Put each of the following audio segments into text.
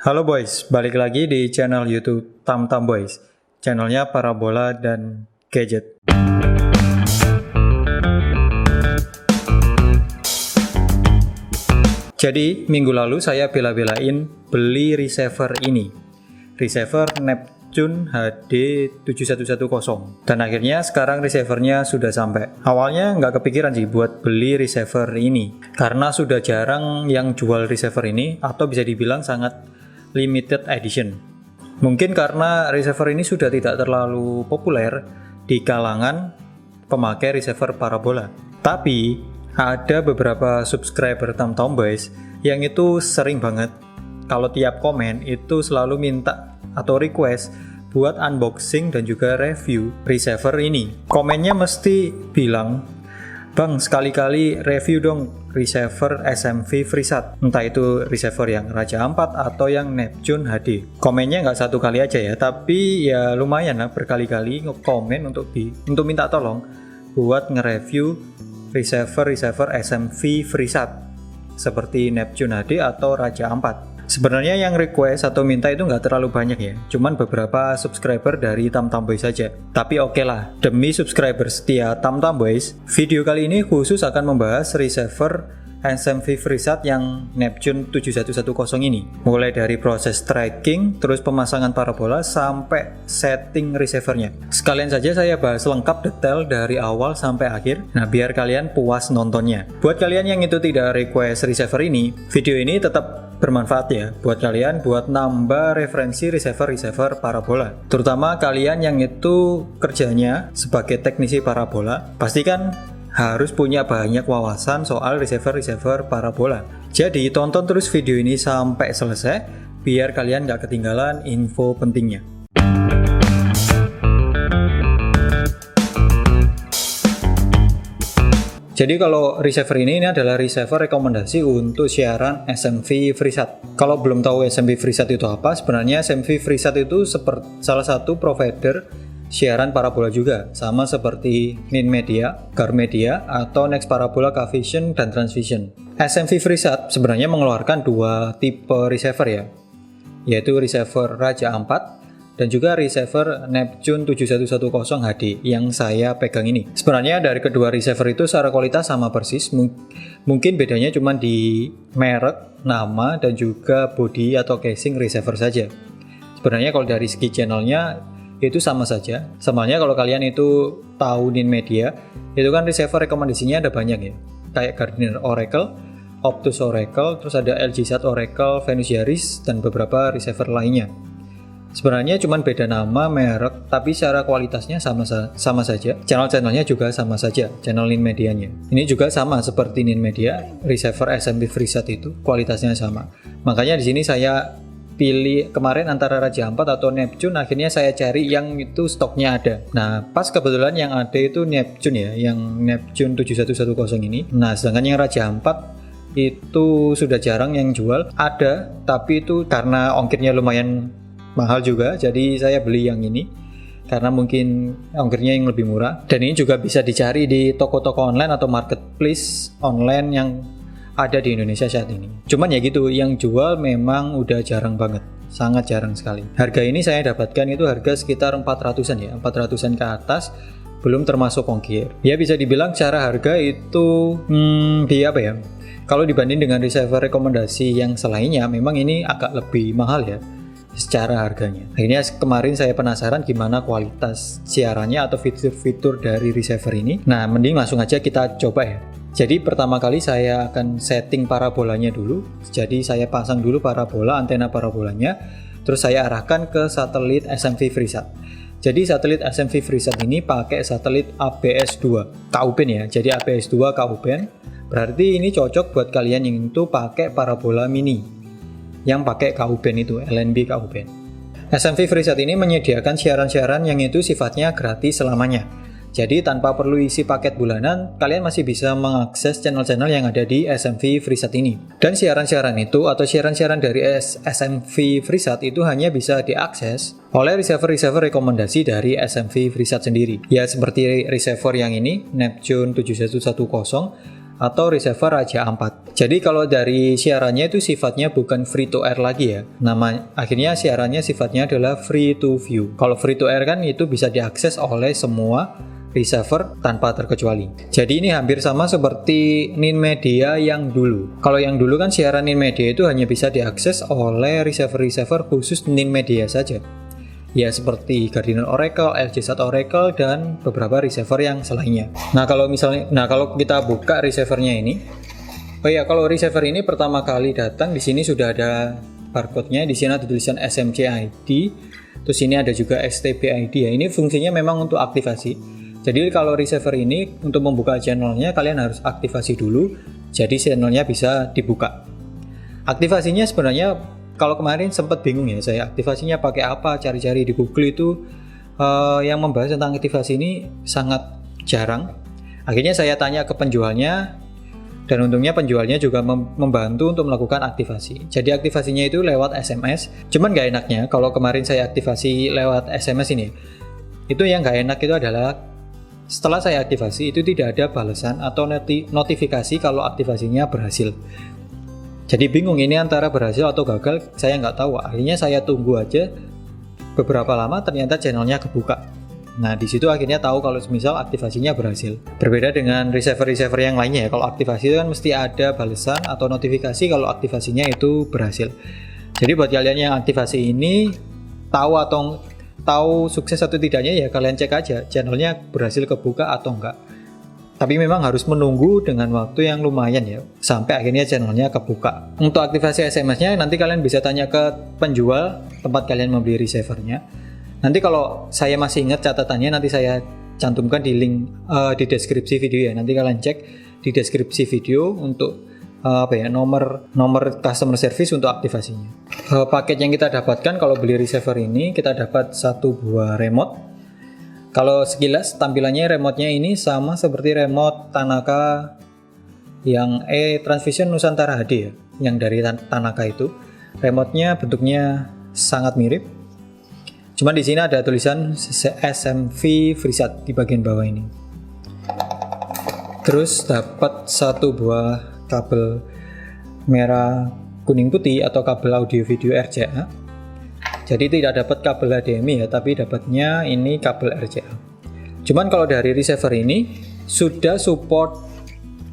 Halo boys, balik lagi di channel YouTube Tamtam Boys, channelnya parabola dan gadget. Jadi minggu lalu saya bela-belain beli receiver ini, receiver Neptune HD 7110, dan akhirnya sekarang receivernya sudah sampai. Awalnya nggak kepikiran sih buat beli receiver ini, karena sudah jarang yang jual receiver ini, atau bisa dibilang sangat limited edition. Mungkin karena receiver ini sudah tidak terlalu populer di kalangan pemakai receiver parabola. Tapi ada beberapa subscriber Tamtam Boys yang itu sering banget kalau tiap komen itu selalu minta atau request buat unboxing dan juga review receiver ini. Komennya mesti bilang, "Bang, sekali-kali review dong receiver SMV FreeSat." Entah itu receiver yang Raja Ampat atau yang Neptune HD. Komennya nggak satu kali aja ya, tapi ya lumayan lah berkali-kali nge-komen untuk minta tolong buat nge-review receiver SMV FreeSat seperti Neptune HD atau Raja Ampat. Sebenarnya yang request atau minta itu nggak terlalu banyak ya, cuman beberapa subscriber dari Tamtam Boys saja. Tapi oke lah, demi subscriber setia Tamtam Boys, video kali ini khusus akan membahas receiver SMV FreeSat yang Neptune 7110 ini. Mulai dari proses tracking, terus pemasangan parabola, sampai setting receivernya. Sekalian saja saya bahas lengkap detail dari awal sampai akhir, nah biar kalian puas nontonnya. Buat kalian yang itu tidak request receiver ini, video ini tetap bermanfaat ya buat kalian buat nambah referensi receiver parabola. Terutama kalian yang itu kerjanya sebagai teknisi parabola, pastikan harus punya banyak wawasan soal receiver parabola. Jadi tonton terus video ini sampai selesai biar kalian gak ketinggalan info pentingnya. Jadi kalau receiver ini adalah receiver rekomendasi untuk siaran SMV FreeSat. Kalau belum tahu SMV FreeSat itu apa, sebenarnya SMV FreeSat itu salah satu provider siaran parabola juga, sama seperti Ninmedia, Garmedia, atau Next Parabola, Cavision, dan Transvision. SMV FreeSat sebenarnya mengeluarkan dua tipe receiver ya, yaitu receiver Raja Ampat dan juga receiver Neptune 7110 HD yang saya pegang ini. Sebenarnya dari kedua receiver itu secara kualitas sama persis, mungkin bedanya cuma di merek, nama, dan juga body atau casing receiver saja. Sebenarnya kalau dari segi channelnya itu sama saja. Sebenarnya kalau kalian itu tahu Ninmedia, itu kan receiver rekomendasinya ada banyak ya, kayak Gardner Oracle, Optus Oracle, terus ada LG Sat Oracle, Venus Yaris, dan beberapa receiver lainnya. Sebenarnya cuma beda nama, merek, tapi secara kualitasnya sama saja. Channel-channelnya juga sama saja, channel Ninmedianya. Ini juga sama seperti Ninmedia, receiver SMV FreeSat itu kualitasnya sama. Makanya di sini saya pilih kemarin antara Raja Ampat atau Neptune, akhirnya saya cari yang itu stoknya ada. Nah, pas kebetulan yang ada itu Neptune ya, yang Neptune 7110 ini. Nah, sedangkan yang Raja Ampat itu sudah jarang yang jual. Ada, tapi itu karena ongkirnya lumayan mahal juga, jadi saya beli yang ini karena mungkin ongkirnya yang lebih murah, dan ini juga bisa dicari di toko-toko online atau marketplace online yang ada di Indonesia saat ini. Cuman ya gitu, yang jual memang udah jarang banget, sangat jarang sekali. Harga ini saya dapatkan itu harga sekitar 400-an ya, 400-an ke atas, belum termasuk ongkir. Ya bisa dibilang secara harga itu di apa ya, kalau dibanding dengan receiver rekomendasi yang selainnya, memang ini agak lebih mahal ya secara harganya. Akhirnya kemarin saya penasaran gimana kualitas siarannya atau fitur-fitur dari receiver ini. Nah, mending langsung aja kita coba ya. Jadi pertama kali saya akan setting parabolanya dulu. Jadi saya pasang dulu parabola, antena parabolanya, terus saya arahkan ke satelit SMV FreeSat. Jadi satelit SMV FreeSat ini pakai satelit ABS-2 Ku-band ya. Jadi ABS-2 Ku-band berarti ini cocok buat kalian yang itu pakai parabola mini yang pakai Ku-band itu, LNB Ku-band. SMV FreeSat ini menyediakan siaran-siaran yang itu sifatnya gratis selamanya. Jadi tanpa perlu isi paket bulanan, kalian masih bisa mengakses channel-channel yang ada di SMV FreeSat ini. Dan siaran-siaran itu atau siaran-siaran dari SMV FreeSat itu hanya bisa diakses oleh receiver-receiver rekomendasi dari SMV FreeSat sendiri. Ya seperti receiver yang ini, Neptune 7110, atau receiver Raja Ampat. Jadi kalau dari siarannya itu sifatnya bukan free to air lagi ya. Akhirnya siarannya sifatnya adalah free to view. Kalau free to air kan itu bisa diakses oleh semua receiver tanpa terkecuali. Jadi ini hampir sama seperti Ninmedia yang dulu. Kalau yang dulu kan siaran Ninmedia itu hanya bisa diakses oleh receiver-receiver khusus Ninmedia saja. Ya seperti Cardinal Oracle, LJ1 Oracle, dan beberapa receiver yang selainnya. Nah kalau kita buka receivernya ini, kalau receiver ini pertama kali datang di sini sudah ada barcode-nya. Di sini ada tulisan SMC ID, terus ini ada juga STB ID ya. Ini fungsinya memang untuk aktivasi. Jadi kalau receiver ini untuk membuka channelnya kalian harus aktivasi dulu, jadi channelnya bisa dibuka. Aktivasinya sebenarnya kalau kemarin sempat bingung ya, saya aktivasinya pakai apa, cari-cari di Google itu yang membahas tentang aktivasi ini sangat jarang. Akhirnya saya tanya ke penjualnya, dan untungnya penjualnya juga membantu untuk melakukan aktivasi. Jadi aktivasinya itu lewat SMS. Cuman nggak enaknya kalau kemarin saya aktivasi lewat SMS ini, itu yang nggak enak itu adalah setelah saya aktivasi itu tidak ada balasan atau notifikasi kalau aktivasinya berhasil. Jadi bingung ini antara berhasil atau gagal, saya nggak tahu. Akhirnya saya tunggu aja beberapa lama, ternyata channelnya kebuka. Nah di situ akhirnya tahu kalau misal aktivasinya berhasil. Berbeda dengan receiver-receiver yang lainnya ya. Kalau aktivasi itu kan mesti ada balasan atau notifikasi kalau aktivasinya itu berhasil. Jadi buat kalian yang aktivasi ini tahu sukses atau tidaknya ya kalian cek aja channelnya berhasil kebuka atau enggak. Tapi memang harus menunggu dengan waktu yang lumayan ya sampai akhirnya channelnya kebuka. Untuk aktivasi SMS-nya nanti kalian bisa tanya ke penjual tempat kalian membeli receivernya. Nanti kalau saya masih ingat catatannya nanti saya cantumkan di link di deskripsi video ya. Nanti kalian cek di deskripsi video untuk nomor customer service untuk aktivasinya. Paket yang kita dapatkan kalau beli receiver ini, kita dapat satu buah remote. Kalau sekilas tampilannya remote-nya ini sama seperti remote Tanaka yang Transvision Nusantara HD ya, yang dari Tanaka itu. Remote-nya bentuknya sangat mirip. Cuma di sini ada tulisan SMV FreeSat di bagian bawah ini. Terus dapat satu buah kabel merah kuning putih atau kabel audio video RCA. Jadi tidak dapat kabel HDMI ya, tapi dapatnya ini kabel RCA. Cuman kalau dari receiver ini sudah support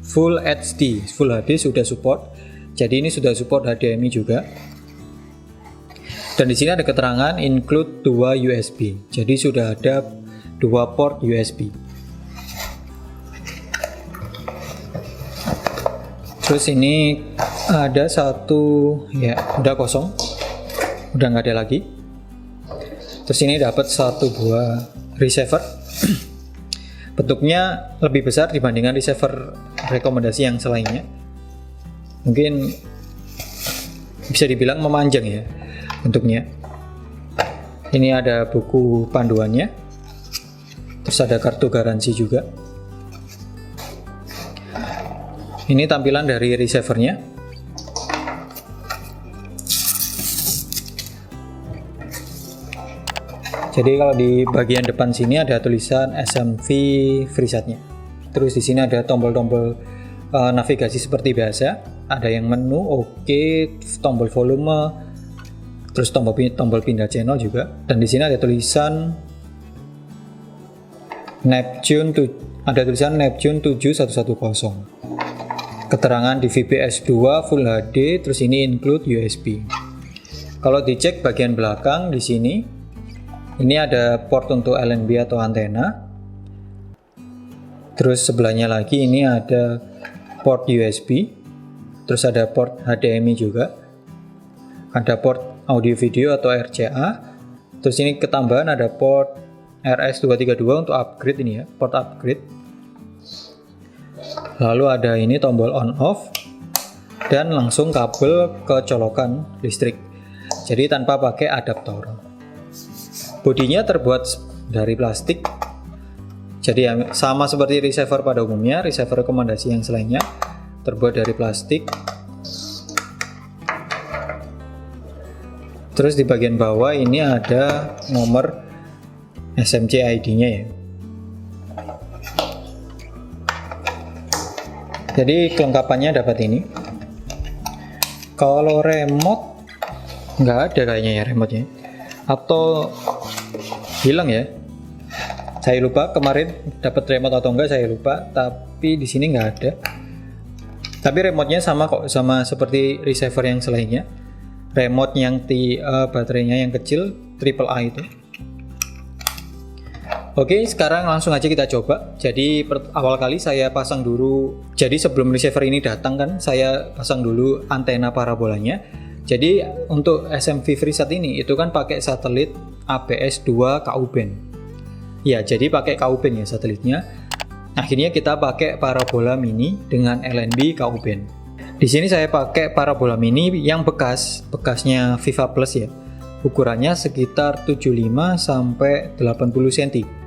Full HD sudah support. Jadi ini sudah support HDMI juga. Dan di sini ada keterangan include 2 USB. Jadi sudah ada 2 port USB. Terus ini ada satu ya udah kosong, udah nggak ada lagi. Terus ini dapat satu buah receiver. Bentuknya lebih besar dibandingkan receiver rekomendasi yang selainnya. Mungkin bisa dibilang memanjang ya bentuknya. Ini ada buku panduannya. Terus ada kartu garansi juga. Ini tampilan dari receivernya. Jadi kalau di bagian depan sini ada tulisan SMV FreeSat-nya. Terus di sini ada tombol-tombol navigasi seperti biasa. Ada yang menu, tombol volume, terus tombol pindah channel juga. Dan di sini ada tulisan Neptune 7110. Keterangan di VBS 2 Full HD, terus ini include USB. Kalau dicek bagian belakang di sini, ini ada port untuk LNB atau antena. Terus sebelahnya lagi ini ada port USB. Terus ada port HDMI juga. Ada port audio video atau RCA. Terus ini ketambahan ada port RS232 untuk upgrade ini ya, port upgrade. Lalu ada ini tombol on off dan langsung kabel ke colokan listrik. Jadi tanpa pakai adaptor. Bodinya terbuat dari plastik. Jadi sama seperti receiver pada umumnya, receiver rekomendasi yang selainnya terbuat dari plastik. Terus di bagian bawah ini ada nomor SMC ID-nya ya. Jadi kelengkapannya dapat ini. Kalau remote nggak ada kayaknya ya remote-nya, atau hilang ya. Saya lupa kemarin dapat remote atau enggak, saya lupa. Tapi di sini nggak ada. Tapi remote-nya sama kok, sama seperti receiver yang selainnya. Remote yang baterainya yang kecil, AAA itu. Oke, sekarang langsung aja kita coba. Jadi awal kali saya pasang dulu. Jadi sebelum receiver ini datang kan, saya pasang dulu antena parabolanya. Jadi untuk SMV FreeSat ini itu kan pakai satelit ABS-2 Ku band. Ya, jadi pakai Ku band ya satelitnya. Akhirnya kita pakai parabola mini dengan LNB Ku band. Di sini saya pakai parabola mini yang bekasnya Viva Plus ya. Ukurannya sekitar 75 sampai 80 cm.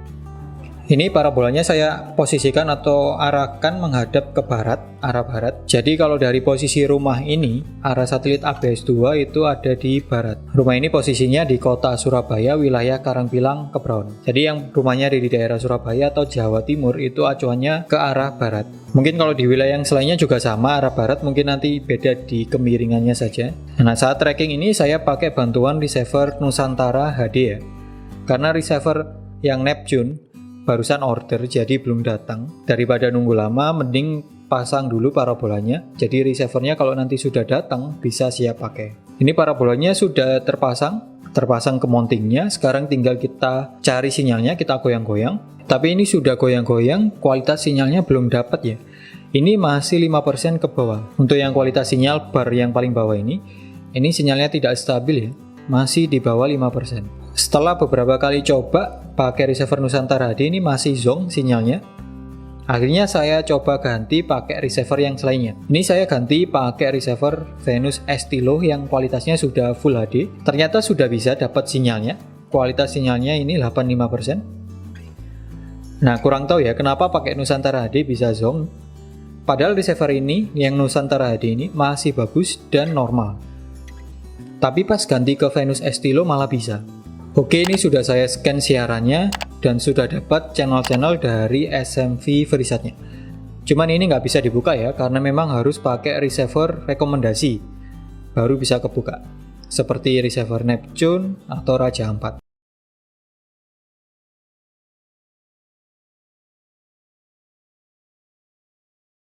Ini parabolanya saya posisikan atau arahkan menghadap ke barat, arah barat. Jadi kalau dari posisi rumah ini, arah satelit ABS-2 itu ada di barat. Rumah ini posisinya di kota Surabaya, wilayah Karangpilang, Kebraun. Jadi yang rumahnya di daerah Surabaya atau Jawa Timur itu acuannya ke arah barat. Mungkin kalau di wilayah yang selainnya juga sama, arah barat, mungkin nanti beda di kemiringannya saja. Nah, saat tracking ini saya pakai bantuan receiver Nusantara HD ya. Karena receiver yang Neptune barusan order jadi belum datang. Daripada nunggu lama mending pasang dulu parabolanya. Jadi receivernya kalau nanti sudah datang bisa siap pakai. Ini parabolanya sudah terpasang ke mountingnya. Sekarang tinggal kita cari sinyalnya, kita goyang-goyang. Tapi ini sudah goyang-goyang, kualitas sinyalnya belum dapat ya. Ini masih 5% ke bawah. Untuk yang kualitas sinyal bar yang paling bawah ini sinyalnya tidak stabil ya. Masih di bawah 5%. Setelah beberapa kali coba pakai receiver Nusantara HD ini masih zonk sinyalnya. Akhirnya saya coba ganti pakai receiver yang selainnya. Ini saya ganti pakai receiver Venus Estilo yang kualitasnya sudah Full HD. Ternyata sudah bisa dapat sinyalnya. Kualitas sinyalnya ini 85%. Nah, kurang tahu ya kenapa pakai Nusantara HD bisa zonk. Padahal receiver ini yang Nusantara HD ini masih bagus dan normal. Tapi pas ganti ke Venus Estilo malah bisa. Oke, ini sudah saya scan siarannya dan sudah dapat channel-channel dari SMV FreeSat-nya. Cuman ini nggak bisa dibuka ya, karena memang harus pakai receiver rekomendasi baru bisa kebuka. Seperti receiver Neptune atau Raja Ampat.